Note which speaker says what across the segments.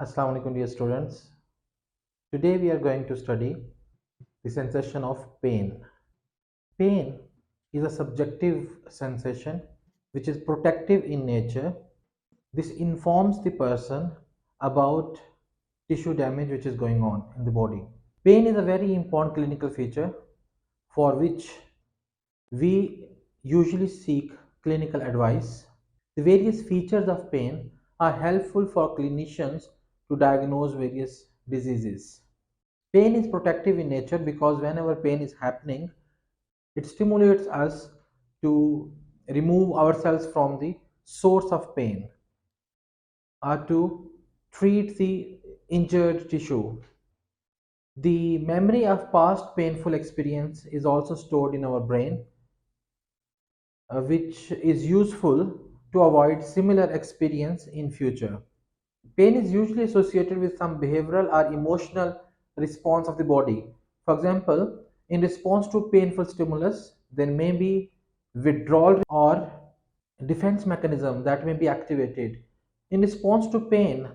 Speaker 1: Assalamu alaikum dear students. Today we are going to study the sensation of pain. Pain is a subjective sensation which is protective in nature. This informs the person about tissue damage which is going on in the body. Pain is a very important clinical feature for which we usually seek clinical advice. The various features of pain are helpful for clinicians to diagnose various diseases. Pain is protective in nature because whenever pain is happening, it stimulates us to remove ourselves from the source of pain or to treat the injured tissue. The memory of past painful experience is also stored in our brain, which is useful to avoid similar experience in future. Pain is usually associated with some behavioral or emotional response of the body. For example, in response to painful stimulus, there may be withdrawal or defense mechanism that may be activated. In response to pain,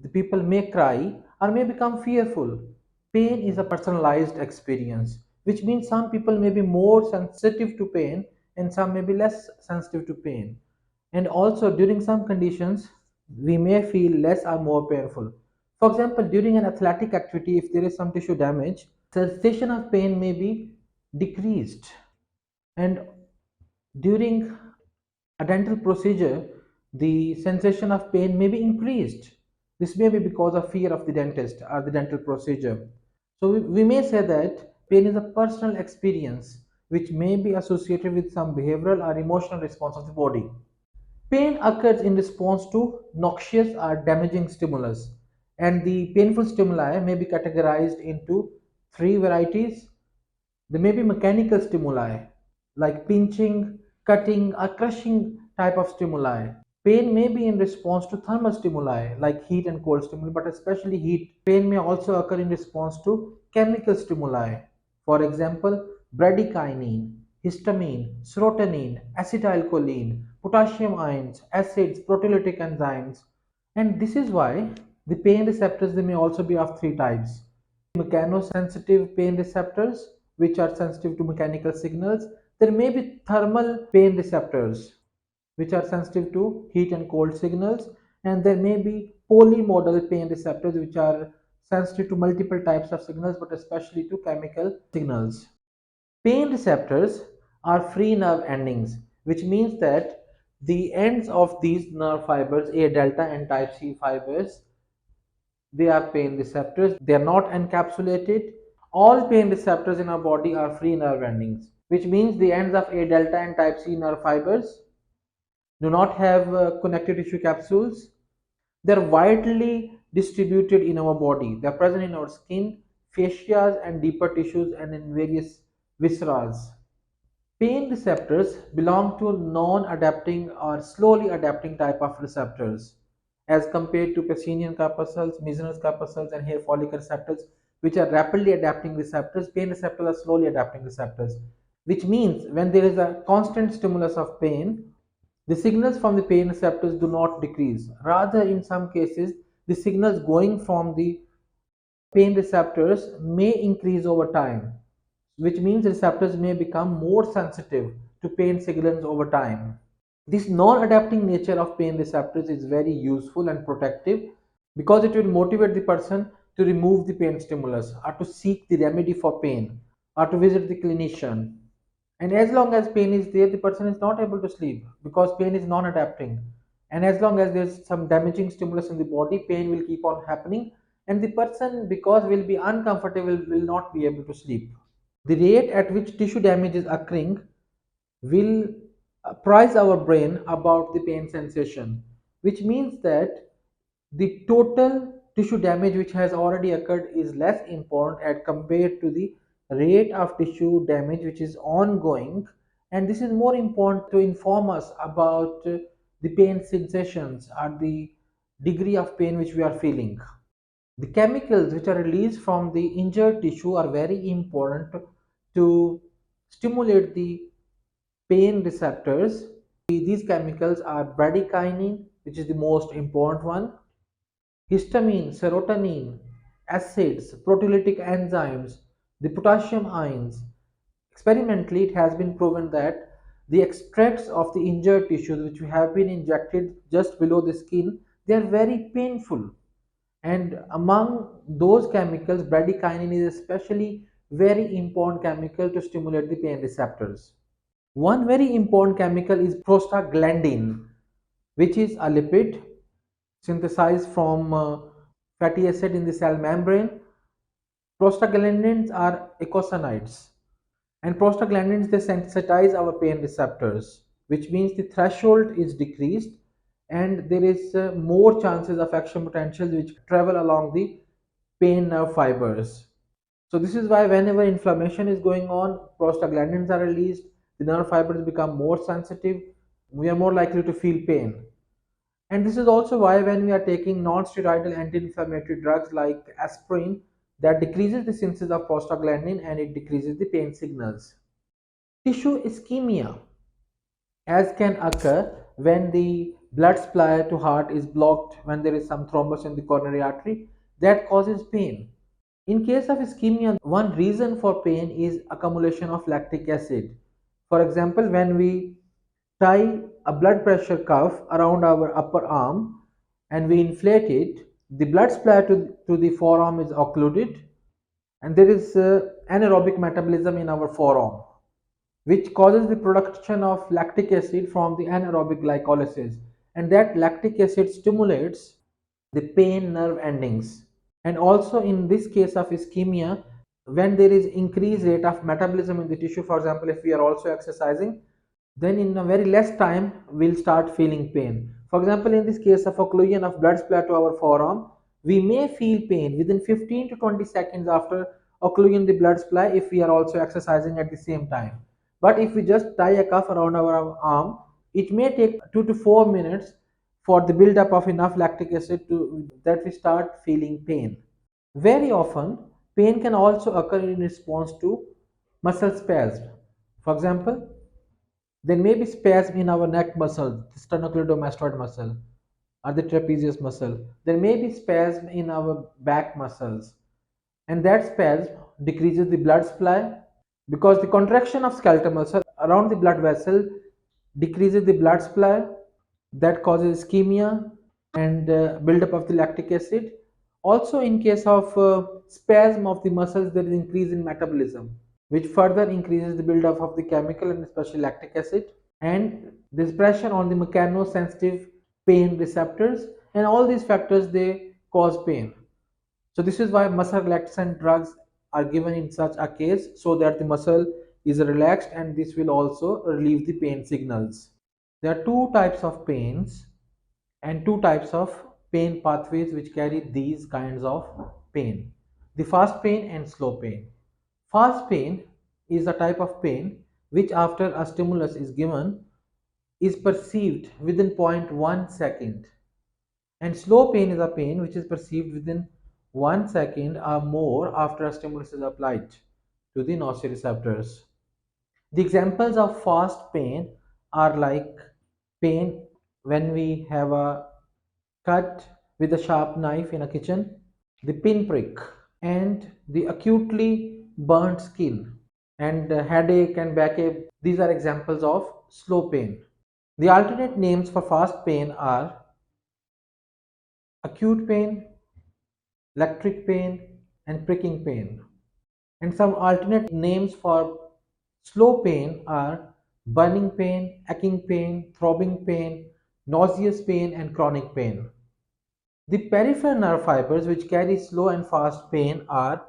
Speaker 1: the people may cry or may become fearful. Pain is a personalized experience, which means some people may be more sensitive to pain and some may be less sensitive to pain. And also, during some conditions, we may feel less or more painful. For example, during an athletic activity, if there is some tissue damage, sensation of pain may be decreased. And during a dental procedure, the sensation of pain may be increased. This may be because of fear of the dentist or the dental procedure. So we may say that pain is a personal experience which may be associated with some behavioral or emotional response of the body. Pain occurs in response to noxious or damaging stimulus, and the painful stimuli may be categorized into three varieties. There may be mechanical stimuli like pinching, cutting, or crushing type of stimuli. Pain may be in response to thermal stimuli like heat and cold stimuli, but especially heat. Pain may also occur in response to chemical stimuli. For example, bradykinin, histamine, serotonin, acetylcholine, potassium ions, acids, proteolytic enzymes. And this is why the pain receptors they may also be of three types. Mechanosensitive pain receptors, which are sensitive to mechanical signals. There may be thermal pain receptors, which are sensitive to heat and cold signals, and there may be polymodal pain receptors, which are sensitive to multiple types of signals, but especially to chemical signals. Pain receptors are free nerve endings, which means that the ends of these nerve fibers, A delta and type C fibers, they are pain receptors. They are not encapsulated. All pain receptors in our body are free nerve endings, which means the ends of A delta and type C nerve fibers do not have connective tissue capsules. They are widely distributed in our body. They are present in our skin, fascias, and deeper tissues, and in various viscera. Pain receptors belong to non-adapting or slowly adapting type of receptors as compared to Pacinian corpuscles, Meissner's corpuscles, and hair follicle receptors, which are rapidly adapting receptors. Pain receptors are slowly adapting receptors, which means when there is a constant stimulus of pain, the signals from the pain receptors do not decrease. Rather, in some cases, the signals going from the pain receptors may increase over time, which means receptors may become more sensitive to pain signals over time. This non-adapting nature of pain receptors is very useful and protective because it will motivate the person to remove the pain stimulus or to seek the remedy for pain or to visit the clinician. And as long as pain is there, the person is not able to sleep because pain is non-adapting. And as long as there's some damaging stimulus in the body, pain will keep on happening, and the person, because will be uncomfortable, will not be able to sleep. The rate at which tissue damage is occurring will apprise our brain about the pain sensation, which means that the total tissue damage which has already occurred is less important as compared to the rate of tissue damage which is ongoing, and this is more important to inform us about the pain sensations or the degree of pain which we are feeling. The chemicals which are released from the injured tissue are very important to stimulate the pain receptors. These chemicals are bradykinin, which is the most important one, histamine, serotonin, acids, proteolytic enzymes, the potassium ions. Experimentally, it has been proven that the extracts of the injured tissues which have been injected just below the skin, they are very painful. And among those chemicals, bradykinin is especially very important chemical to stimulate the pain receptors. One very important chemical is prostaglandin, which is a lipid synthesized from fatty acid in the cell membrane. Prostaglandins are eicosanoids, and prostaglandins they sensitize our pain receptors, which means the threshold is decreased and there is more chances of action potentials which travel along the pain nerve fibers. So this is why whenever inflammation is going on, prostaglandins are released, the nerve fibers become more sensitive, we are more likely to feel pain. And this is also why when we are taking non-steroidal anti-inflammatory drugs like aspirin, that decreases the synthesis of prostaglandin and it decreases the pain signals. Tissue ischemia, as can occur when the blood supply to heart is blocked, when there is some thrombus in the coronary artery, that causes pain. In case of ischemia, one reason for pain is accumulation of lactic acid. For example, when we tie a blood pressure cuff around our upper arm and we inflate it, the blood supply to the forearm is occluded and there is anaerobic metabolism in our forearm, which causes the production of lactic acid from the anaerobic glycolysis, and that lactic acid stimulates the pain nerve endings. And also in this case of ischemia, when there is increased rate of metabolism in the tissue, for example, if we are also exercising, then in a very less time we'll start feeling pain. For example, in this case of occlusion of blood supply to our forearm, we may feel pain within 15 to 20 seconds after occlusion the blood supply if we are also exercising at the same time. But if we just tie a cuff around our arm, it may take 2 to 4 minutes for the buildup of enough lactic acid to that we start feeling pain. Very often, pain can also occur in response to muscle spasm. For example, there may be spasm in our neck muscle, the sternocleidomastoid muscle, or the trapezius muscle. There may be spasm in our back muscles, and that spasm decreases the blood supply because the contraction of skeletal muscle around the blood vessel decreases the blood supply, that causes ischemia and buildup of the lactic acid. Also, in case of spasm of the muscles, there is increase in metabolism, which further increases the buildup of the chemical and especially lactic acid, and this pressure on the mechanosensitive pain receptors, and all these factors they cause pain. So this is why muscle relaxant drugs are given in such a case so that the muscle is relaxed and this will also relieve the pain signals. There are two types of pains and two types of pain pathways which carry these kinds of pain: the fast pain and slow pain. Fast pain is a type of pain which, after a stimulus is given, is perceived within zero point 0.1 second, and slow pain is a pain which is perceived within 1 second or more after a stimulus is applied to the nociceptors. The examples of fast pain are like pain when we have a cut with a sharp knife in a kitchen, the pinprick, and the acutely burnt skin, and headache and backache. These are examples of slow pain. The alternate names for fast pain are acute pain, electric pain, and pricking pain. And some alternate names for slow pain are burning pain, aching pain, throbbing pain, nauseous pain, and chronic pain. The peripheral nerve fibers which carry slow and fast pain are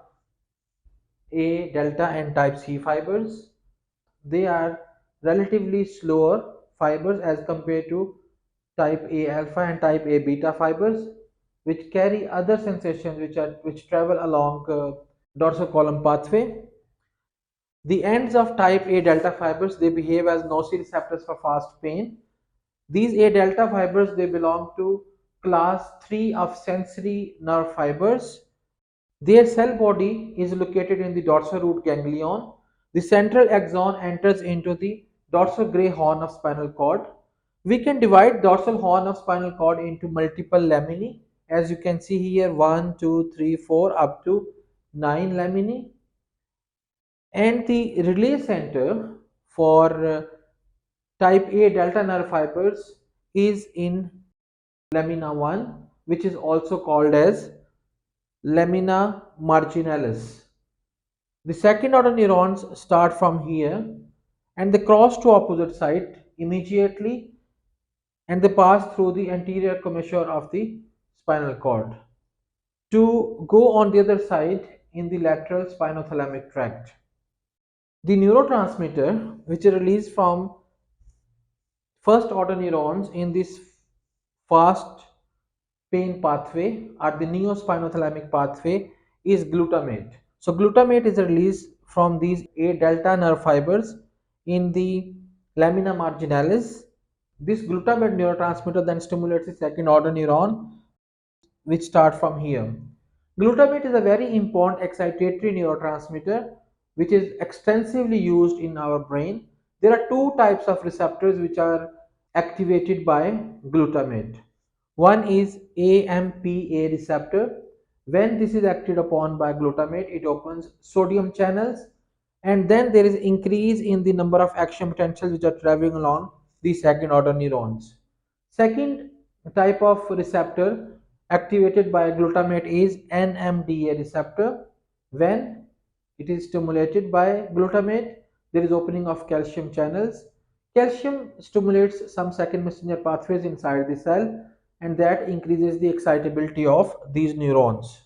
Speaker 1: A delta and type C fibers. They are relatively slower fibers as compared to type A alpha and type A beta fibers, which carry other sensations which travel along dorsal column pathway. The ends of type A delta fibers they behave as nociceptors for fast pain. These A delta fibers they belong to class 3 of sensory nerve fibers. Their cell body is located in the dorsal root ganglion. The central axon enters into the dorsal gray horn of spinal cord. We can divide dorsal horn of spinal cord into multiple laminae as you can see here, 1, 2, 3, 4, up to 9 laminae. And the relay center for type A delta nerve fibers is in lamina 1, which is also called as lamina marginalis. The second order neurons start from here and they cross to opposite side immediately, and they pass through the anterior commissure of the spinal cord to go on the other side in the lateral spinothalamic tract. The neurotransmitter which is released from first order neurons in this fast pain pathway or the neospinothalamic pathway is glutamate. So glutamate is released from these A delta nerve fibers in the lamina marginalis. This glutamate neurotransmitter then stimulates the second order neuron which start from here. Glutamate is a very important excitatory neurotransmitter which is extensively used in our brain. There are two types of receptors which are activated by glutamate. One is AMPA receptor. When this is acted upon by glutamate, it opens sodium channels, and then there is increase in the number of action potentials which are traveling along the second order neurons. Second type of receptor activated by glutamate is NMDA receptor. When it is stimulated by glutamate, there is opening of calcium channels. Calcium stimulates some second messenger pathways inside the cell, and that increases the excitability of these neurons.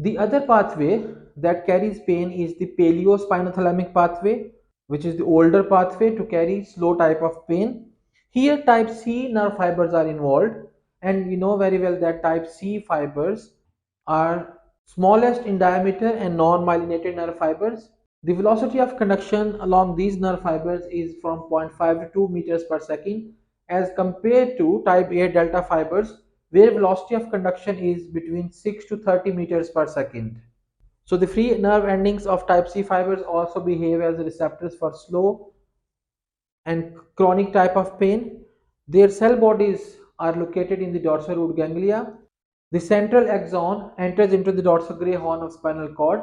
Speaker 1: The other pathway that carries pain is the paleospinothalamic pathway, which is the older pathway to carry slow type of pain. Here type C nerve fibers are involved, and we know very well that type C fibers are smallest in diameter and non-myelinated nerve fibers. The velocity of conduction along these nerve fibers is from 0.5 to 2 meters per second as compared to type A delta fibers where velocity of conduction is between 6 to 30 meters per second. So the free nerve endings of type C fibers also behave as receptors for slow and chronic type of pain. Their cell bodies are located in the dorsal root ganglia. The central axon enters into the dorsal gray horn of spinal cord,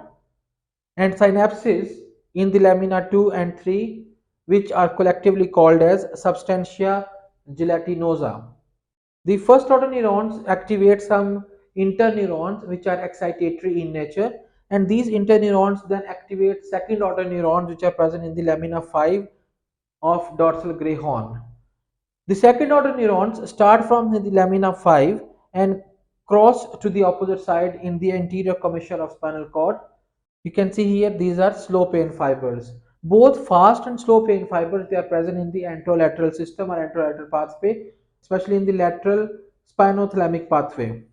Speaker 1: and synapses in the lamina 2 and 3, which are collectively called as substantia gelatinosa. The first order neurons activate some interneurons which are excitatory in nature, and these interneurons then activate second order neurons which are present in the lamina 5 of dorsal gray horn. The second order neurons start from the lamina 5 and cross to the opposite side in the anterior commissure of spinal cord. You can see here these are slow pain fibers. Both fast and slow pain fibers, they are present in the anterolateral system or anterolateral pathway, especially in the lateral spinothalamic pathway,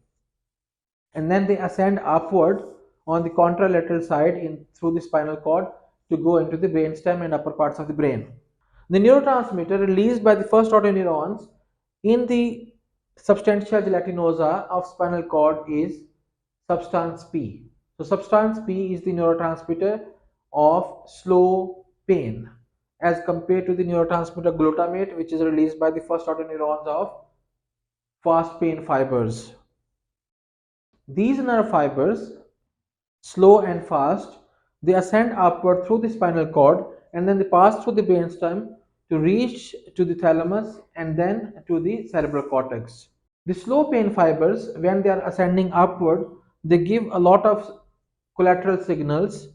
Speaker 1: and then they ascend upward on the contralateral side in through the spinal cord to go into the brainstem and upper parts of the brain. The neurotransmitter released by the first order neurons in the substantia gelatinosa of spinal cord is substance P. So substance P is the neurotransmitter of slow pain as compared to the neurotransmitter glutamate, which is released by the first order neurons of fast pain fibers. These nerve fibers, slow and fast, they ascend upward through the spinal cord and then they pass through the brainstem to reach to the thalamus and then to the cerebral cortex. The slow pain fibers, when they are ascending upward, they give a lot of collateral signals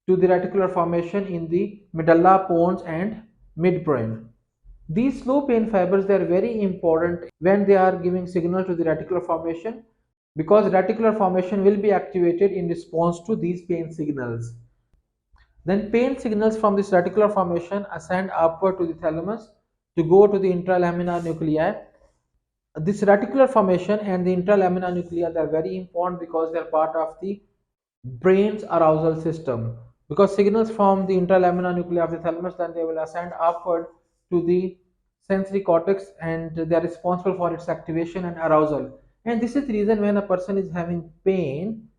Speaker 1: to the reticular formation in the medulla, pons, and midbrain. These slow pain fibers, they are very important when they are giving signal to the reticular formation, because reticular formation will be activated in response to these pain signals. Then pain signals from this reticular formation ascend upward to the thalamus to go to the intralaminar nuclei. This reticular formation and the intralaminar nuclei, they are very important because they are part of the brain's arousal system, because signals from the intralaminar nuclei of the thalamus then they will ascend upward to the sensory cortex and they are responsible for its activation and arousal. And this is the reason when a person is having pain,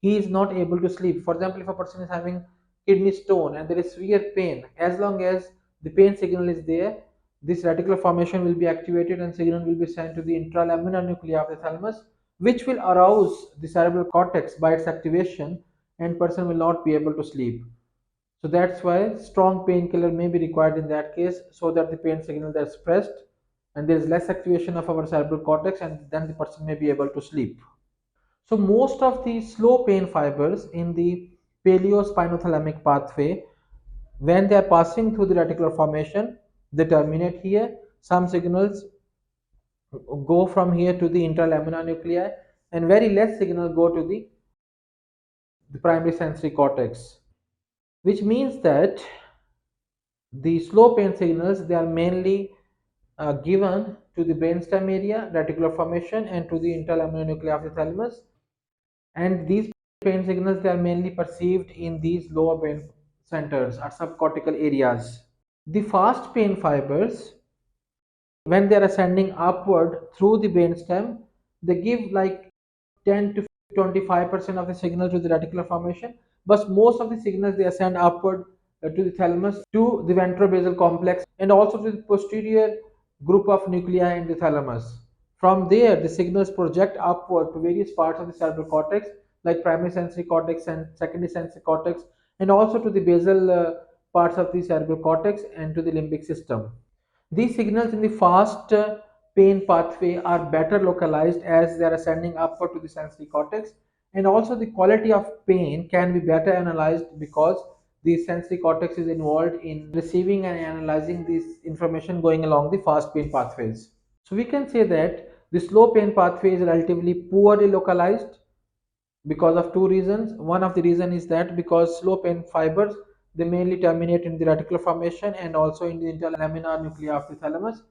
Speaker 1: he is not able to sleep. For example, if a person is having kidney stone and there is severe pain, as long as the pain signal is there, this reticular formation will be activated and signal will be sent to the intralaminar nuclei of the thalamus, which will arouse the cerebral cortex by its activation, and person will not be able to sleep. So that's why strong painkiller may be required in that case, so that the pain signal is suppressed and there is less activation of our cerebral cortex, and then the person may be able to sleep. So most of the slow pain fibers in the paleospinothalamic pathway, when they are passing through the reticular formation, they terminate here. Some signals go from here to the interlamina nuclei, and very less signal go to the primary sensory cortex, which means that the slow pain signals, they are mainly given to the brainstem area, reticular formation, and to the interlamina nuclei of the thalamus. And these pain signals, they are mainly perceived in these lower brain centers or subcortical areas. The fast pain fibers, when they are ascending upward through the brainstem, they give like 10 to 25% of the signal to the reticular formation, but most of the signals, they ascend upward to the thalamus, to the ventrobasal complex, and also to the posterior group of nuclei in the thalamus. From there, the signals project upward to various parts of the cerebral cortex, like primary sensory cortex and secondary sensory cortex, and also to the basal parts of the cerebral cortex and to the limbic system. These signals in the fast pain pathway are better localized as they are ascending upward to the sensory cortex, and also the quality of pain can be better analyzed because the sensory cortex is involved in receiving and analyzing this information going along the fast pain pathways. So we can say that the slow pain pathway is relatively poorly localized because of two reasons. One of the reason is that because slow pain fibers, they mainly terminate in the reticular formation and also in the interlaminar nuclei of the thalamus,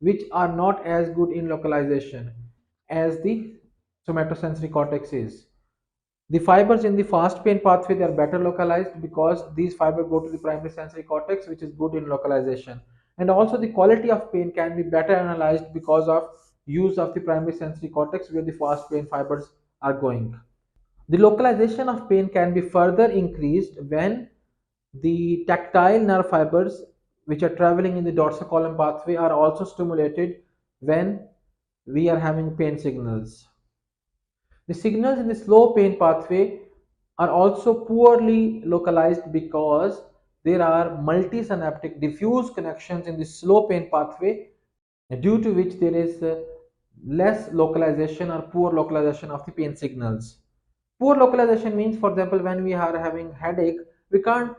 Speaker 1: which are not as good in localization as the somatosensory cortex is. The fibers in the fast pain pathway, they are better localized because these fibers go to the primary sensory cortex, which is good in localization, and also the quality of pain can be better analyzed because of use of the primary sensory cortex where the fast pain fibers are going. The localization of pain can be further increased when the tactile nerve fibers, which are traveling in the dorsal column pathway, are also stimulated when we are having pain signals. The signals in the slow pain pathway are also poorly localized because there are multisynaptic diffuse connections in the slow pain pathway, due to which there is less localization or poor localization of the pain signals. Poor localization means, for example, when we are having headache, we can't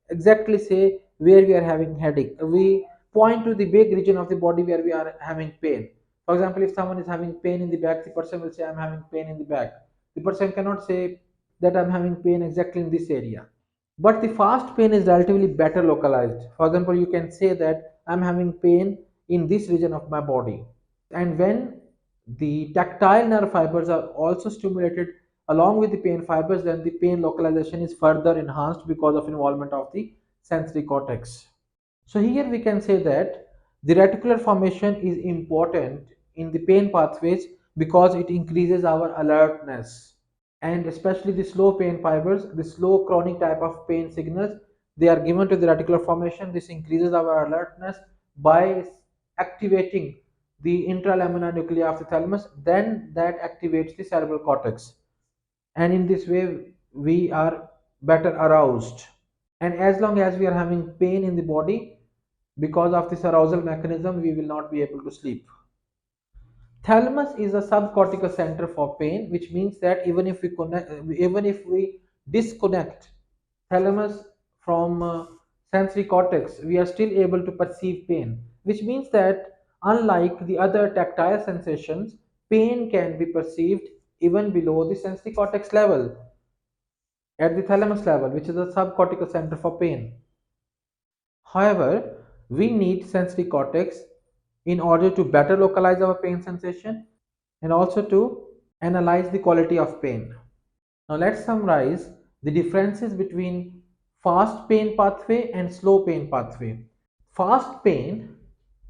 Speaker 1: exactly say where we are having headache. We point to the big region of the body where we are having pain. For example, if someone is having pain in the back, the person will say, I'm having pain in the back. The person cannot say that I'm having pain exactly in this area. But the fast pain is relatively better localized. For example, you can say that I'm having pain in this region of my body. And when the tactile nerve fibers are also stimulated along with the pain fibers, then the pain localization is further enhanced because of involvement of the sensory cortex. So here we can say that the reticular formation is important in the pain pathways because it increases our alertness, and especially the slow pain fibers, the slow chronic type of pain signals, they are given to the reticular formation. This increases our alertness by activating the intralaminar nuclei of the thalamus, then that activates the cerebral cortex, and in this way we are better aroused. And as long as we are having pain in the body, because of this arousal mechanism, we will not be able to sleep. Thalamus is a subcortical center for pain, which means that even if we disconnect thalamus from sensory cortex, we are still able to perceive pain. Which means that unlike the other tactile sensations, pain can be perceived even below the sensory cortex level, at the thalamus level, which is a subcortical center for pain. However, we need sensory cortex in order to better localize our pain sensation and also to analyze the quality of pain. Now let's summarize the differences between fast pain pathway and slow pain pathway. Fast pain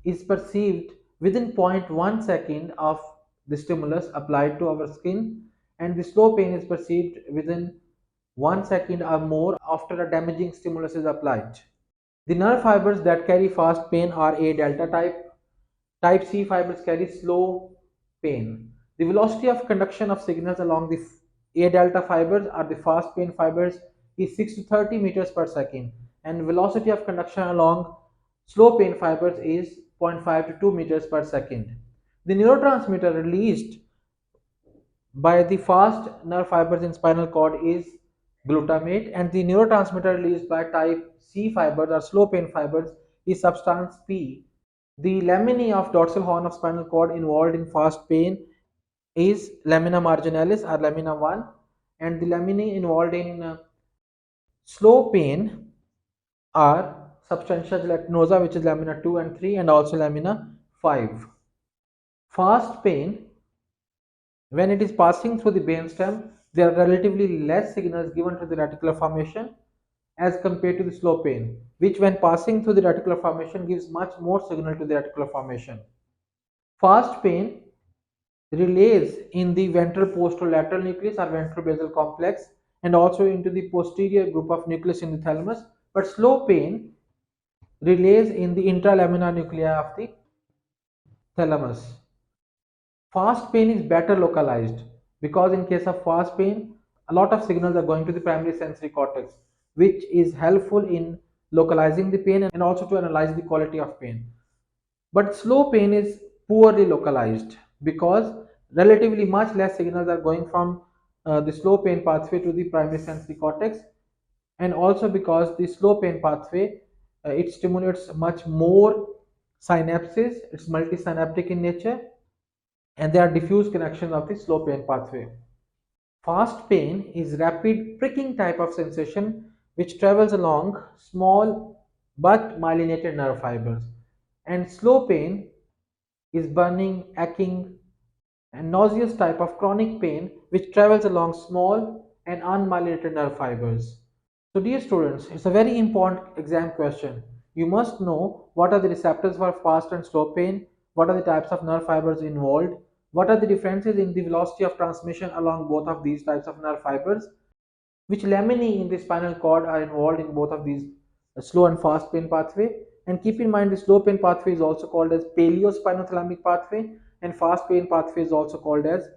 Speaker 1: is perceived within zero point 0.1 second of the stimulus applied to our skin, and the slow pain is perceived within 1 second or more after a damaging stimulus is applied. The nerve fibers that carry fast pain are A delta type. Type C fibers carry slow pain. The velocity of conduction of signals along the A delta fibers or the fast pain fibers is 6 to 30 meters per second, and velocity of conduction along slow pain fibers is 0.5 to 2 meters per second. The neurotransmitter released by the fast nerve fibers in spinal cord is glutamate, and the neurotransmitter released by type C fibers or slow pain fibers is substance P. The laminae of dorsal horn of spinal cord involved in fast pain is lamina marginalis or lamina 1, and the laminae involved in slow pain are substantia gelatinosa, which is lamina 2 and 3, and also lamina 5. Fast pain, when it is passing through the brainstem, there are relatively less signals given to the reticular formation as compared to the slow pain, which when passing through the reticular formation gives much more signal to the reticular formation. Fast pain relays in the ventral posterolateral nucleus or ventral basal complex and also into the posterior group of nucleus in the thalamus, but slow pain relays in the intralaminar nuclei of the thalamus. Fast pain is better localized because in case of fast pain, a lot of signals are going to the primary sensory cortex, which is helpful in localizing the pain and also to analyze the quality of pain. But slow pain is poorly localized because relatively much less signals are going from the slow pain pathway to the primary sensory cortex, and also because the slow pain pathway it stimulates much more synapses, it's multisynaptic in nature, and there are diffuse connections of the slow pain pathway. Fast pain is rapid pricking type of sensation which travels along small but myelinated nerve fibers, and slow pain is burning, aching, and nauseous type of chronic pain which travels along small and unmyelinated nerve fibers. So, dear students, it's a very important exam question. You must know what are the receptors for fast and slow pain, what are the types of nerve fibers involved, what are the differences in the velocity of transmission along both of these types of nerve fibers, which laminae in the spinal cord are involved in both of these slow and fast pain pathway. And keep in mind the slow pain pathway is also called as Paleospinothalamic pathway, and fast pain pathway is also called as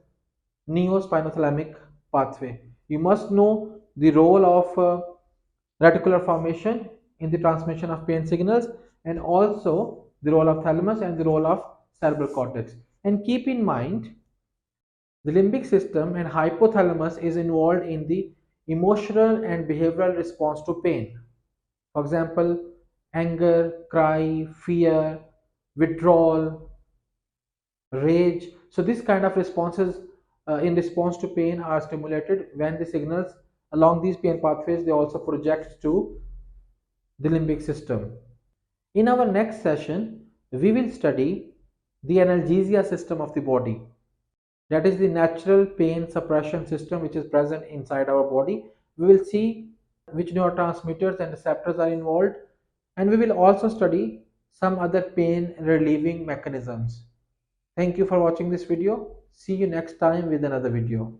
Speaker 1: Neospinothalamic pathway. You must know the role of reticular formation in the transmission of pain signals, and also the role of thalamus and the role of cerebral cortex. And keep in mind the limbic system and hypothalamus is involved in the emotional and behavioral response to pain. For example, anger, cry, fear, withdrawal, rage. So this kind of responses in response to pain are stimulated when the signals along these pain pathways they also project to the limbic system. In our next session, we will study the analgesia system of the body. That is the natural pain suppression system which is present inside our body. We will see which neurotransmitters and receptors are involved, and we will also study some other pain relieving mechanisms. Thank you for watching this video. See you next time with another video.